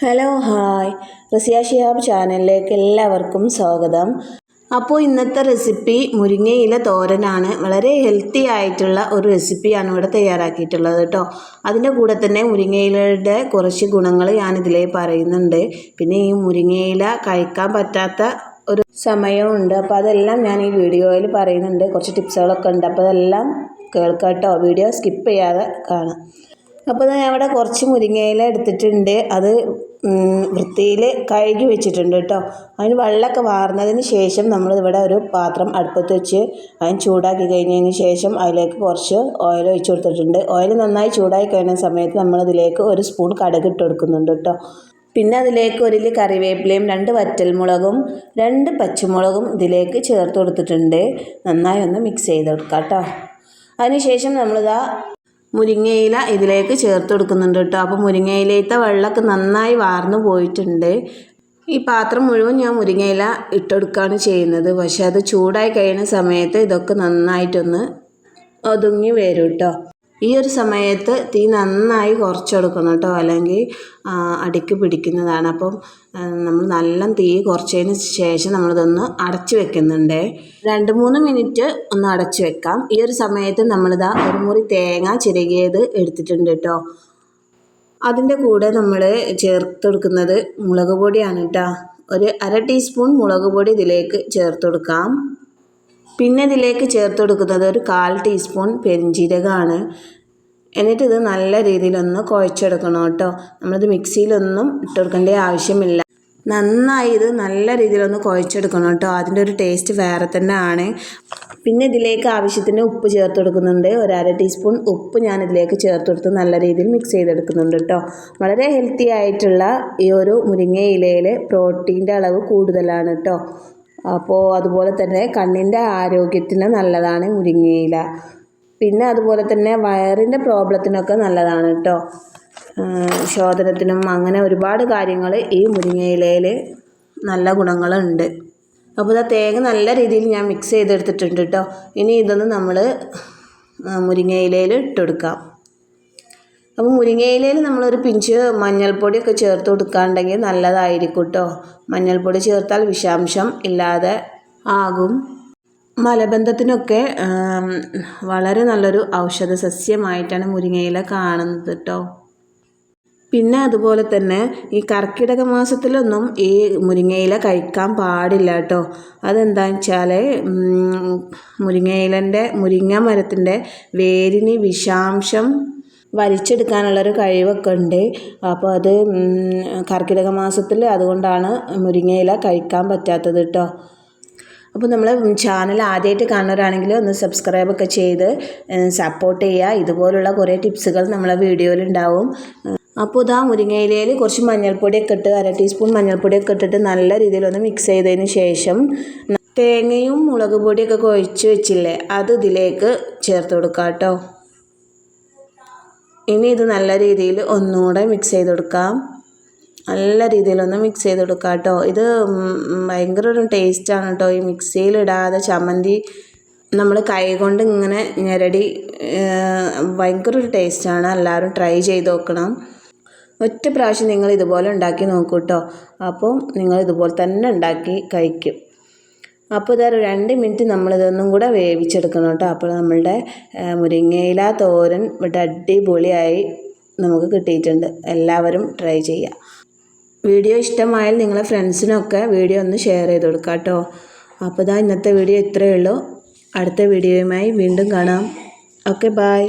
Hello hi Raziya Shihab ചാനലിലേക്ക് എല്ലാവർക്കും സ്വാഗതം. അപ്പോൾ ഇന്നത്തെ റെസിപ്പി മുരിങ്ങയില തോരനാണ്. വളരെ ഹെൽത്തി ആയിട്ടുള്ള ഒരു റെസിപ്പിയാണ് ഇവിടെ തയ്യാറാക്കിയിട്ടുള്ളത് കേട്ടോ. അതിൻ്റെ കൂടെ തന്നെ മുരിങ്ങയിലയുടെ കുറച്ച് ഗുണങ്ങൾ ഞാനിതിലേ പറയുന്നുണ്ട്. പിന്നെ ഈ മുരിങ്ങയില കഴിക്കാൻ പറ്റാത്ത ഒരു സമയമുണ്ട്. അപ്പോൾ അതെല്ലാം ഞാൻ ഈ വീഡിയോയിൽ പറയുന്നുണ്ട്. കുറച്ച് ടിപ്സുകളൊക്കെ ഉണ്ട്. അപ്പോൾ അതെല്ലാം കേൾക്കാം കേട്ടോ. വീഡിയോ സ്കിപ്പ് ചെയ്യാതെ കാണാം. അപ്പോൾ ഞാൻ ഇവിടെ കുറച്ച് മുരിങ്ങയില എടുത്തിട്ടുണ്ട്. അത് വൃത്തിയിൽ കഴുകി വെച്ചിട്ടുണ്ട് കേട്ടോ. അതിന് വെള്ളമൊക്കെ വാർന്നതിന് ശേഷം നമ്മളിവിടെ ഒരു പാത്രം അടുപ്പത്ത് വെച്ച് അതിന് ചൂടാക്കി കഴിഞ്ഞതിന് ശേഷം അതിലേക്ക് കുറച്ച് ഓയിൽ ഒഴിച്ച് കൊടുത്തിട്ടുണ്ട്. ഓയിൽ നന്നായി ചൂടായി കഴിയുന്ന സമയത്ത് നമ്മളതിലേക്ക് ഒരു സ്പൂൺ കടുക് ഇട്ട് കൊടുക്കുന്നുണ്ട് കേട്ടോ. പിന്നെ അതിലേക്ക് ഒരു കറിവേപ്പിലയും 2 വറ്റൽമുളകും 2 പച്ചമുളകും ഇതിലേക്ക് ചേർത്ത് കൊടുത്തിട്ടുണ്ട്. നന്നായി ഒന്ന് മിക്സ് ചെയ്ത് കൊടുക്കാം കേട്ടോ. അതിനുശേഷം നമ്മളിതാ മുരിങ്ങയില ഇതിലേക്ക് ചേർത്ത് കൊടുക്കുന്നുണ്ട് കേട്ടോ. അപ്പോൾ മുരിങ്ങയിലത്തെ വെള്ളമൊക്കെ നന്നായി വാർന്നു പോയിട്ടുണ്ട്. ഈ പാത്രം മുഴുവൻ ഞാൻ മുരിങ്ങയില ഇട്ടെടുക്കുകയാണ് ചെയ്യുന്നത്. പക്ഷെ അത് ചൂടായി കഴിയുന്ന സമയത്ത് ഇതൊക്കെ നന്നായിട്ടൊന്ന് ഒതുങ്ങി വരും കേട്ടോ. ഈ ഒരു സമയത്ത് തീ നന്നായി കുറച്ചെടുക്കണം കേട്ടോ, അല്ലെങ്കിൽ അടിക്ക് പിടിക്കുന്നതാണ്. അപ്പം നമ്മൾ നല്ല തീ കുറച്ചതിന് ശേഷം നമ്മളിതൊന്ന് അടച്ചു വെക്കുന്നുണ്ട്. 2-3 മിനിറ്റ് ഒന്ന് അടച്ചു വെക്കാം. ഈ ഒരു സമയത്ത് നമ്മളിതാ ഒരു മുറി തേങ്ങ ചിരകിയത് എടുത്തിട്ടുണ്ട് കേട്ടോ. അതിൻ്റെ കൂടെ നമ്മൾ ചേർത്ത് കൊടുക്കുന്നത് മുളക് പൊടിയാണ് കേട്ടോ. ഒരു 1/2 ടീസ്പൂൺ മുളക് പൊടി ഇതിലേക്ക് ചേർത്ത് കൊടുക്കാം. പിന്നെ ഇതിലേക്ക് ചേർത്ത് കൊടുക്കുന്നത് ഒരു 1/4 ടീസ്പൂൺ പെരിഞ്ജീരകമാണ്. എന്നിട്ട് ഇത് നല്ല രീതിയിലൊന്ന് കുഴച്ചെടുക്കണം കേട്ടോ. നമ്മളിത് മിക്സിയിലൊന്നും ഇട്ട് കൊടുക്കേണ്ട ആവശ്യമില്ല. നന്നായി ഇത് നല്ല രീതിയിലൊന്ന് കുഴച്ചെടുക്കണം കേട്ടോ. അതിൻ്റെ ഒരു ടേസ്റ്റ് വേറെ തന്നെ ആണ്. പിന്നെ ഇതിലേക്ക് ആവശ്യത്തിന് ഉപ്പ് ചേർത്ത് കൊടുക്കുന്നുണ്ട്. ഒരു 1/2 ടീസ്പൂൺ ഉപ്പ് ഞാൻ ഇതിലേക്ക് ചേർത്ത് കൊടുത്ത് നല്ല രീതിയിൽ മിക്സ് ചെയ്തെടുക്കുന്നുണ്ട് കേട്ടോ. വളരെ ഹെൽത്തി ആയിട്ടുള്ള ഈ ഒരു മുരിങ്ങയിലയിൽ പ്രോട്ടീൻ്റെ അളവ് കൂടുതലാണ് കേട്ടോ. അപ്പോൾ അതുപോലെ തന്നെ കണ്ണിൻ്റെ ആരോഗ്യത്തിന് നല്ലതാണ് മുരിങ്ങയില. പിന്നെ അതുപോലെ തന്നെ വയറിൻ്റെ പ്രോബ്ലത്തിനൊക്കെ നല്ലതാണ് കേട്ടോ. ശോധനത്തിനും അങ്ങനെ ഒരുപാട് കാര്യങ്ങൾ ഈ മുരിങ്ങയിലയിൽ നല്ല ഗുണങ്ങളുണ്ട്. അപ്പോൾ ഇതാ തേങ്ങ നല്ല രീതിയിൽ ഞാൻ മിക്സ് ചെയ്തെടുത്തിട്ടുണ്ട് കേട്ടോ. ഇനി ഇതൊന്ന് നമ്മൾ മുരിങ്ങയിലയിൽ ഇട്ടെടുക്കാം. അപ്പോൾ മുരിങ്ങയിലയിൽ നമ്മളൊരു പിഞ്ച് മഞ്ഞൾപ്പൊടിയൊക്കെ ചേർത്ത് കൊടുക്കാണ്ടെങ്കിൽ നല്ലതായിരിക്കും കേട്ടോ. മഞ്ഞൾപ്പൊടി ചേർത്താൽ വിഷാംശം ഇല്ലാതെ ആകും. മലബന്ധത്തിനൊക്കെ വളരെ നല്ലൊരു ഔഷധ സസ്യമായിട്ടാണ് മുരിങ്ങയില കാണുന്നത് കേട്ടോ. പിന്നെ അതുപോലെ തന്നെ ഈ കർക്കിടക മാസത്തിലൊന്നും ഈ മുരിങ്ങയില കഴിക്കാൻ പാടില്ല കേട്ടോ. അതെന്താണെന്ന് വെച്ചാൽ മുരിങ്ങ മരത്തിൻ്റെ വേരിന് വിഷാംശം വലിച്ചെടുക്കാനുള്ളൊരു കഴിവൊക്കെ ഉണ്ട്. അപ്പോൾ അത് കർക്കിടക മാസത്തിൽ അതുകൊണ്ടാണ് മുരിങ്ങയില കഴിക്കാൻ പറ്റാത്തത് കേട്ടോ. അപ്പോൾ നമ്മൾ ചാനൽ ആദ്യമായിട്ട് കാണുന്നവരാണെങ്കിൽ ഒന്ന് സബ്സ്ക്രൈബൊക്കെ ചെയ്ത് സപ്പോർട്ട് ചെയ്യുക. ഇതുപോലുള്ള കുറേ ടിപ്സുകൾ നമ്മളെ വീഡിയോയിലുണ്ടാവും. അപ്പോൾ ഇതാ മുരിങ്ങയിലയിൽ കുറച്ച് മഞ്ഞൾപ്പൊടിയൊക്കെ ഇട്ട് 1/2 ടീസ്പൂൺ മഞ്ഞൾപ്പൊടിയൊക്കെ ഇട്ടിട്ട് നല്ല രീതിയിലൊന്ന് മിക്സ് ചെയ്തതിന് ശേഷം തേങ്ങയും മുളക് പൊടിയൊക്കെ കുഴച്ച് വെച്ചില്ലേ, അത് ഇതിലേക്ക് ചേർത്ത് കൊടുക്കാം കേട്ടോ. ഇനി ഇത് നല്ല രീതിയിൽ ഒന്നുകൂടെ മിക്സ് ചെയ്ത് കൊടുക്കാം. നല്ല രീതിയിലൊന്ന് മിക്സ് ചെയ്ത് കൊടുക്കാം കേട്ടോ. ഇത് ഭയങ്കര ഒരു ടേസ്റ്റാണ് കേട്ടോ. ഈ മിക്സിയിലിടാതെ ചമ്മന്തി നമ്മൾ കൈ കൊണ്ട് ഇങ്ങനെ ഞെരടി ഭയങ്കര ഒരു ടേസ്റ്റാണ്. എല്ലാവരും ട്രൈ ചെയ്ത് നോക്കണം. ഒറ്റ പ്രാവശ്യം നിങ്ങൾ ഇതുപോലെ ഉണ്ടാക്കി നോക്കൂ കേട്ടോ. അപ്പോൾ നിങ്ങൾ ഇതുപോലെ തന്നെ ഉണ്ടാക്കി കഴിക്കും. അപ്പോൾ ഇതൊരു 2 മിനിറ്റ് നമ്മളിതൊന്നും കൂടെ വേവിച്ചെടുക്കണം കേട്ടോ. അപ്പോൾ നമ്മളുടെ മുരിങ്ങയില തോരൻ ഇവിടെ അടിപൊളിയായി നമുക്ക് കിട്ടിയിട്ടുണ്ട്. എല്ലാവരും ട്രൈ ചെയ്യുക. വീഡിയോ ഇഷ്ടമായാൽ നിങ്ങളെ ഫ്രണ്ട്സിനൊക്കെ വീഡിയോ ഒന്ന് ഷെയർ ചെയ്ത് കൊടുക്കുക കേട്ടോ. അപ്പോൾ ഇന്നത്തെ വീഡിയോ ഇത്രയേ ഉള്ളൂ. അടുത്ത വീഡിയോയുമായി വീണ്ടും കാണാം. Okay, by.